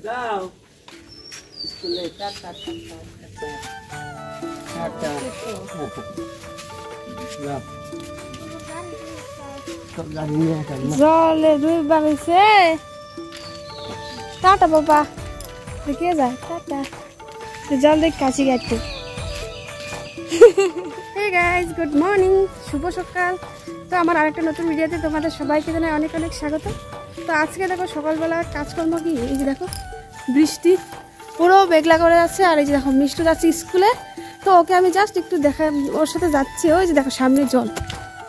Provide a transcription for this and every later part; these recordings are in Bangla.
যাও স্কুলে টাটা টাটা জলে দুই বাগিছে টাটা বাবা দেখে যায় টাটা জল দেখ কাছি গাইতে হে গাইস গুড মর্নিং শুভ সকাল। তো আমার আরেকটা নতুন ভিডিওতে তোমাদের সবাইকে জানাই অনেক অনেক স্বাগত। তো আজকে দেখো সকালবেলা কাজকর্ম কি এই যে দেখো বৃষ্টি পুরো মেঘলা করে যাচ্ছে আর এই যে দেখো মিষ্টু যাচ্ছে স্কুলে। তো ওকে আমি জাস্ট একটু দেখা ওর সাথে যাচ্ছি। ওই যে দেখো সামনে জল,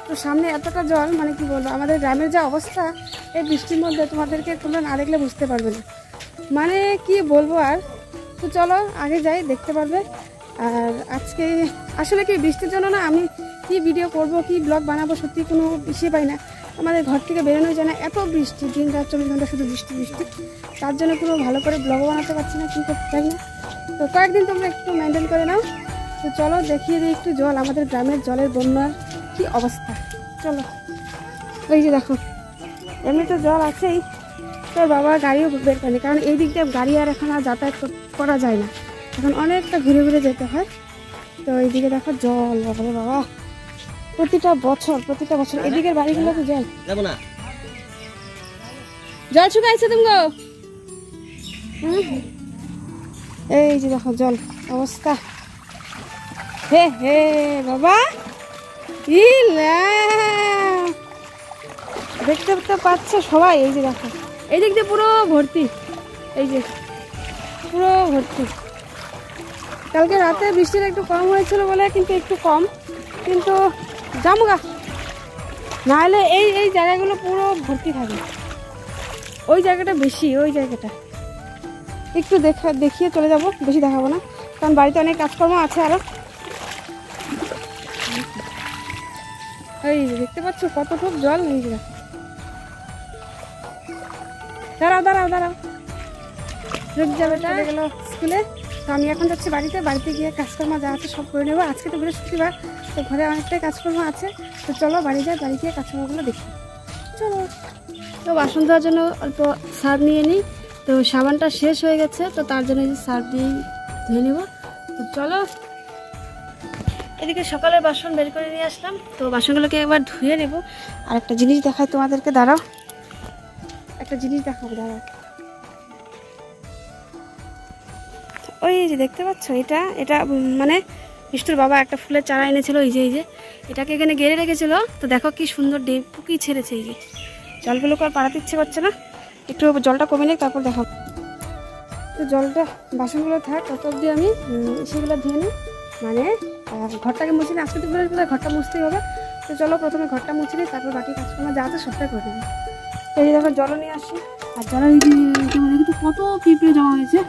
তো সামনে এতটা জল মানে কি বলবো, আমাদের গ্রামের যা অবস্থা এই বৃষ্টির মধ্যে তোমাদেরকে তোমরা না দেখলে বুঝতে পারবে না, মানে কি বলবো আর। তো চলো আগে যাই, দেখতে পারবে। আর আজকে আসলে কি বৃষ্টির জন্য না আমি কি ভিডিও করব কি ব্লগ বানাবো সত্যি কোনো ইসে পাই না। আমাদের ঘর থেকে বেরোনোই যায় না, এত বৃষ্টি, দিন রাত 24 ঘন্টা শুধু বৃষ্টি বৃষ্টি, তার জন্য কোনো ভালো করে ব্লগও বানাতে পারছি না, কী করতে পারি না। তো কয়েকদিন তোমরা একটু মেনটেন করে নাও। তো চলো দেখিয়ে দিই একটু জল, আমাদের গ্রামের জলের বন্যার কি অবস্থা। চলো ওই যে দেখো এমনি তো জল আছেই, তোর বাবা গাড়িও বের করেনি, কারণ এই দিক দিয়ে গাড়ি আর এখন আর যাতায়াত করা যায় না, এখন অনেকটা ঘুরে ঘুরে যেতে হয়। তো এইদিকে দেখো জল, বাবারে বাবা, প্রতিটা বছর এদিকের বাড়িগুলো তো জল যাবো না, জল শুকাইছে তুমি গো। এই যে দেখো জল অবস্থা, হে হে বাবা দেখতে তো পাচ্ছে সবাই। এই যে দেখো এই দিক দিয়ে পুরো ভর্তি, এই যে পুরো ভর্তি। কালকে রাতে বৃষ্টিটা একটু কম হয়েছিল বলে কিন্তু একটু কম, কিন্তু জামুগা নাহলে এই এই জায়গাগুলো পুরো ভর্তি থাকে। ওই জায়গাটা বেশি, ওই জায়গাটা একটু দেখিয়ে চলে যাব, বেশি দেখাবো না কারণ বাড়িতে অনেক কাজকর্ম আছে আরো। এই যে দেখতে পাচ্ছ কতটুক জল, এই যে দাঁড়াও দাঁড়াও দাঁড়াও, রোদ যাবে চলে গেল স্কুলে। তো আমি এখন যাচ্ছি বাড়িতে গিয়ে কাজকর্ম যা আছে সব করে নেবো। আজকে তো বৃহস্পতিবার, তো ঘরে অনেকটাই কাজকর্ম আছে। তো চলো বাড়ি গিয়ে কাজকর্মগুলো দেখি, চলো। তো বাসন ধোয়ার জন্য অল্প সার্ফ নিয়ে নিই, তো সাবানটা শেষ হয়ে গেছে, তো তার জন্য সার্ফ দিয়ে ধুয়ে নেব। তো চলো এদিকে সকালের বাসন বের করে নিয়ে আসলাম, তো বাসনগুলোকে একবার ধুয়ে নেব। আর একটা জিনিস দেখাই তোমাদেরকে, দাঁড়াও একটা জিনিস দেখাবো, দাঁড়াও। ওই যে দেখতে পাচ্ছ এটা এটা মানে মিষ্টুর বাবা একটা ফুলের চারা এনেছিল, এই যে এটাকে এখানে গেড়ে রেখেছিল। তো দেখো কি সুন্দর পুকি ছেড়েছে, এই যে জলগুলোকে আর পাড়াতে ইচ্ছে করছে না, একটু জলটা কমে নেই তারপর দেখো। তো জলটা বাসনগুলো থাক তত অবধি আমি সেগুলো ধুয়ে নিই, মানে ঘরটাকে মুছে নিই। আজকে তো বৃহস্পতিবার, ঘরটা মুছতেই হবে। তো চলো প্রথমে ঘরটা মুছে নিই, তারপর বাকি কাজকর্ম যা আছে সবটাই করে নেবো। তো এই দেখো জলও নিয়ে আসি, আর জলের কিন্তু কত পিঁপড়ে জমা হয়েছে।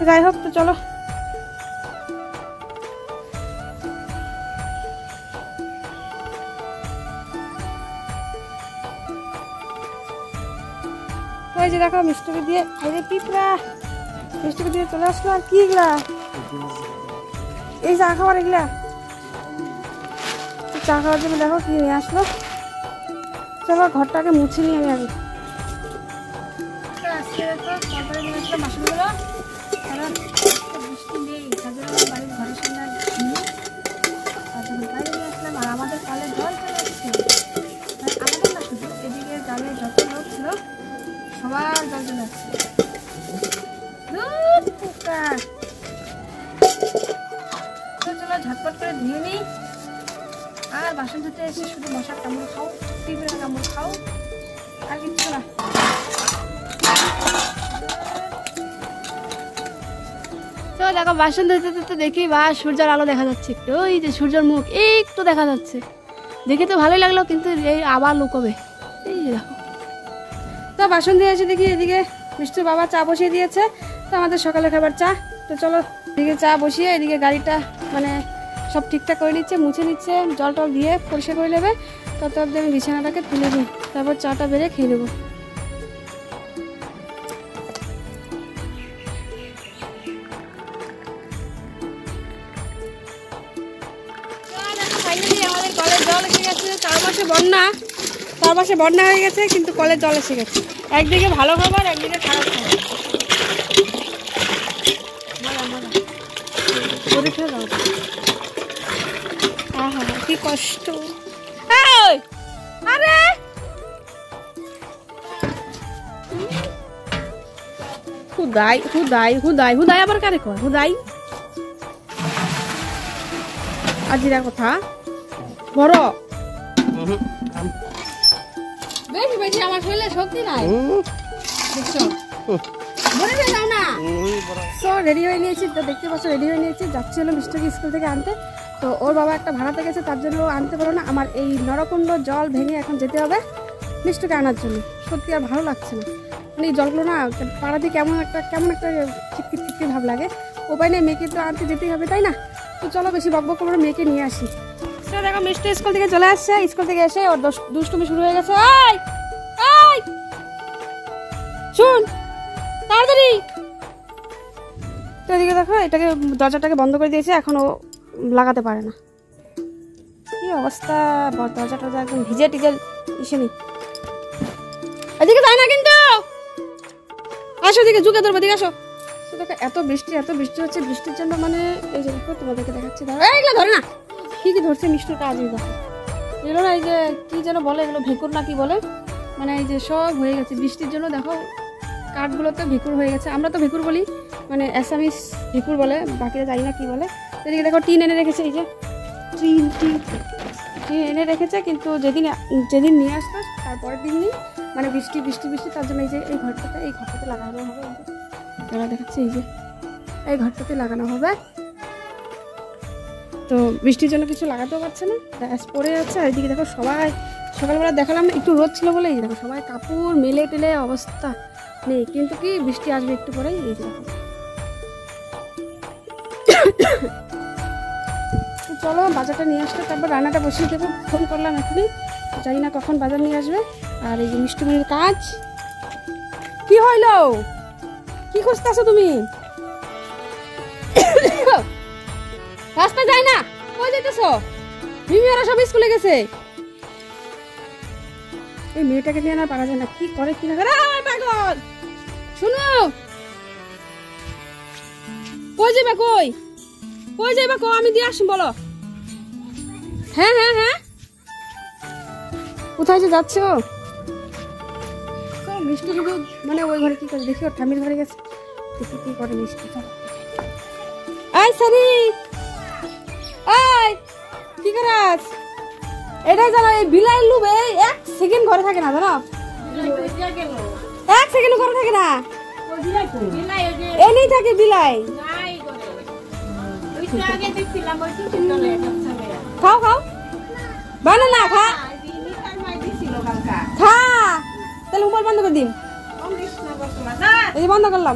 যাই হোক, তো চলো ওই যে দেখো মিষ্টিকে দিয়ে আরে পিঁপড়া মিষ্টিকে দিয়ে চলে আসলো। আর কি এগুলা, এই চা খাবার এগুলা, চা খাওয়ার জন্য দেখো কি নিয়ে আসলো। চলো ঘরটাকে মুছে নিই আমি আগে। আজকে দেখো তারপরে নিয়ে আসলাম বাসনগুলো, কারণ বৃষ্টি নেই বাড়ির ঘরের সামনে বাইরে নিয়ে আসলাম। আর আমাদের কলে জল চলে আসছে, আমাদের না শুধু এদিকে গ্রামে যত লোক ছিল সবার জল চলে আসছে। তো চলো ঝটপট করে ধুয়ে নিই। আর বাসন ধুতে এসে শুধু মশার কামড় খাও, পিঁপড়ের কামড় খাও, আর কিচ্ছু না। তো দেখো বাসন ধুতে ধুতে দেখি বা সূর্যের আলো দেখা যাচ্ছে একটু, ওই যে সূর্যের মুখ একটু দেখা যাচ্ছে, দেখে তো ভালোই লাগলো, কিন্তু এই আবার লুকোবে। এই যে দেখো, তো বাসন দিয়ে এসে দেখি এদিকে মিষ্টির বাবা চা বসিয়ে দিয়েছে, তো আমাদের সকালে খাবার চা। তো চলো এদিকে চা বসিয়ে এদিকে গাড়িটা মানে সব ঠিকঠাক করে নিচ্ছে, মুছে নিচ্ছে, জল টল দিয়ে পরিষ্কার করে নেবে। তত অবধি আমি বিছানাটাকে তুলে দিই, তারপর চাটা বেড়ে খেয়ে নেবো। আমাদের কলের জল এসে গেছে, চার মাসে বন্যা হয়ে গেছে, কিন্তু কলের জল এসে গেছে। একদিকে ভালো খবর, একদিকে খারাপ খবর। নষ্ট। আরে হুদাই হুদাই হুদাই হুদাই আবার কারে কয় হুদাই? আজিরা কথা বড় বেশি বেশি আমার শরীরে শক্তি নাই দেখছো মনে হয়ে যাও না। সো রেডি হয়ে নিয়েছি, তো দেখতে পাচ্ছ রেডি হয়ে নিয়েছি, যাচ্ছি হলো মিষ্টিকে স্কুল থেকে আনতে। তো ওর বাবা একটা ভাড়াতে গেছে, তার জন্য ও আনতে পারো না। আমার এই নরকুণ্ড জল ভেঙে এখন যেতে হবে মিষ্টিকে আনার জন্য। সত্যি আর ভালো লাগছে না, মানে এই জলগুলো না পাড়া দিয়ে কেমন একটা খিটখিট খিটখিট ভাব লাগে। উপায় নেই, মেয়েকে তো আনতে যেতেই হবে তাই না। তো চলো বেশি বকবক করে মেয়েকে নিয়ে আসি। তো দেখো মিষ্টি স্কুল থেকে চলে আসছে, স্কুল থেকে এসে ওর দুষ্টুমি শুরু হয়ে গেছে। শুন তাড়াতাড়ি। তো এদিকে দেখো এটাকে দরজাটাকে বন্ধ করে দিয়েছে, এখন ও লাগাতে পারে না। কি অবস্থা, দরজাটা একদম ভিজে টিজে ইসেনি। এদিকে যায় না কিন্তু, আসো এদিকে ঝুঁকে ধরবো, এদিকে আসো। তো দেখো এত বৃষ্টি হচ্ছে, বৃষ্টির জন্য মানে এই যে দেখো তোমাদেরকে দেখাচ্ছি, এইগুলো ধরে না কি কি ধরছে মিষ্টিটা আজই দেখো। এগুলো না এই যে কি যেন বলে, এগুলো ভেকুর না কি বলে, মানে এই যে সব হয়ে গেছে বৃষ্টির জন্য। দেখো কাঠগুলোতে ভেকুর হয়ে গেছে, আমরা তো ভেকুর বলি, মানে অ্যাসামিস ভেকুর বলে, বাকিরা জানি না কি বলে। এদিকে দেখো টিন এনে রেখেছে, এই যে টিন এনে রেখেছে, কিন্তু যেদিন নিয়ে আসতো তারপরের দিনই মানে বৃষ্টি, তার জন্য এই যে এই ঘরটাতে লাগানো হবে। তারা দেখাচ্ছে এই যে এই ঘরটাতে লাগানো হবে। তো বৃষ্টির জন্য কিছু লাগাতেও পারছে না, গ্যাস পড়ে যাচ্ছে। আর এদিকে দেখো সবাই সকালবেলা দেখালাম একটু রোদ ছিল বলে এই দেখো সবাই কাপড় মেলে টেলে অবস্থা নেই, কিন্তু কি বৃষ্টি আসবে একটু পরেই। এই দেখো চলো বাজারটা নিয়ে আসলে তারপর রান্নাটা বসিয়ে দেবো। ফোন করলাম এখনই, জানি না কখন বাজার নিয়ে আসবে। আর এই যে মিষ্টিমুড়ির কাজ কি হইল, কি খুঁজতেছো তুমি? রাস্তায় যায় না, কই যাইতেছো? মিমিরা সব স্কুলে গেছে। এই মেয়েটাকে নিয়ে না পারা যায় না, কি করে কি না করে। পাগল শুনো, কই যাবে কই আমি দিয়ে আসি বলো। হ্যাঁ কোথায় যে যাচ্ছ? মিষ্টি শুধু মানে ওই ঘরে কি করে দেখি, ওর ঠামির ঘরে গেছে, দেখি কি করে মিষ্টি। আয় সারি আয়, কি করাস? এটাই জানো এই বিলাই লুবে 1 সেকেন্ড ঘরে থাকে না, জানো 1 সেকেন্ড ঘরে থাকে না, এনেই থাকে বিলাই। খাও বানা না খা তাহলে মোবাইল বন্ধ করে দিন। এই যে বন্ধ করলাম,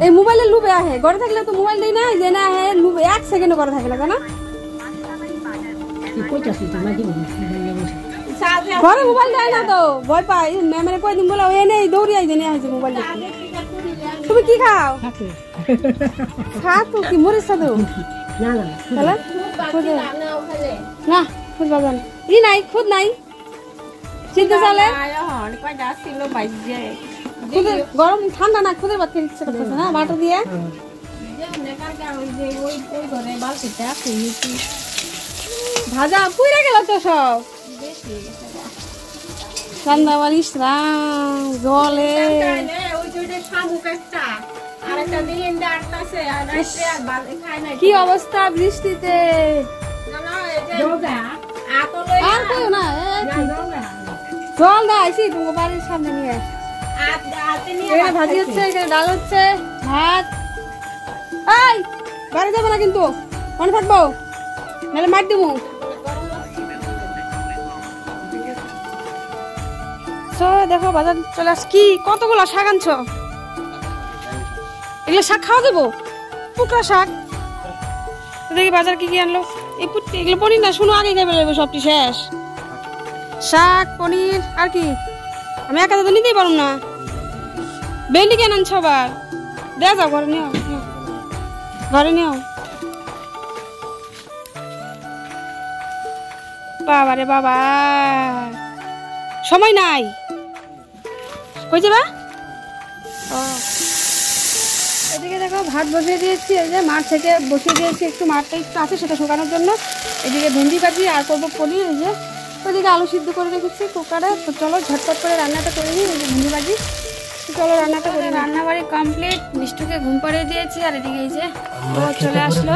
এই মোবাইলের লুবে আহে, ঘরে থাকলে তো মোবাইল দেই না, যে না আহে লুবে 1 সেকেন্ড ঘরে থাকে না, জানা ঘরে মোবাইল দেয় না তো ভয় পাই। ম্যামের কই দিন বলে এনে দৌড়ি আই জেনে আইছে মোবাইল দেখতে। তুমি কি খাও? তো কি মরিস তো না খুদ বাজান ই নাই, খুদ নাই চিন্তা চলে গরম ঠান্ডা না, খুদের ভাত খেতে ইচ্ছে করতেছে না বাটা দিয়ে। ভাজা পুইরা গেল তো সব ঠান্ডা বালিশ জলে। কি অবস্থা বৃষ্টিতে, আর কেউ না জল দাইছি তোমার বাড়ির সামনে নিয়ে। এখানে ভাজি হচ্ছে, এখানে ডাল হচ্ছে, ভাত। এই বাড়ি যাবে না কিন্তু, মনে থাকবো নাহলে মার দেবো। দেখো বাজার চলে আস, কি কতগুলো শাক আনছো? এগুলো শাক খাওয়া দেবো, পুকরা শাক। দেখি বাজার কি কি আনলো। এই এগুলো পনির না, শুনো আগে খাইবে লাগবে, সবটি শেষ। শাক পনির আর কি, আমি একা তো নিতেই পারুম না। ভেন্ডি কেন আনছো আবার? দেয়া যাও ঘরে নিও, ঘরে নিও। বাবা রে বাবা, সময় নাই, কই যাবা? এদিকে দেখো ভাত বসিয়ে দিয়েছি, এই যে মাঠ থেকে বসিয়ে দিয়েছি, একটু মাঠটা একটু আছে সেটা শুকানোর জন্য। এদিকে ভেন্ডি ভাজি আর করবো পনির, এই যে ওইদিকে আলু সিদ্ধ করে রেখেছি কুকারে। তো চলো ঝটপট করে রান্নাটা করে নিই, এই যে ভেন্ডি ভাজি। তো চলো রান্নাটা করে, রান্নাবাড়ি কমপ্লিট, মিষ্টুকে ঘুম পাড়িয়ে দিয়েছি। আর এদিকে এই যে ও চলে আসলো।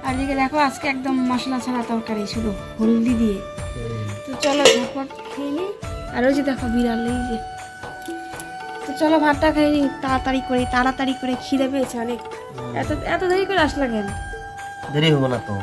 আর এদিকে দেখো আজকে একদম মশলা ছাড়া তরকারি, শুধু হলদি দিয়ে। তো চলো ঝটপট খেয়ে নিই। আর ওই যে দেখো বিড়াল, এই যে। তো চলো ভাতটা খেয়ে নিই তাড়াতাড়ি করে খিদে পেয়েছে অনেক। এত দেরি করে আসলা কেন? দেরি হবো না তো।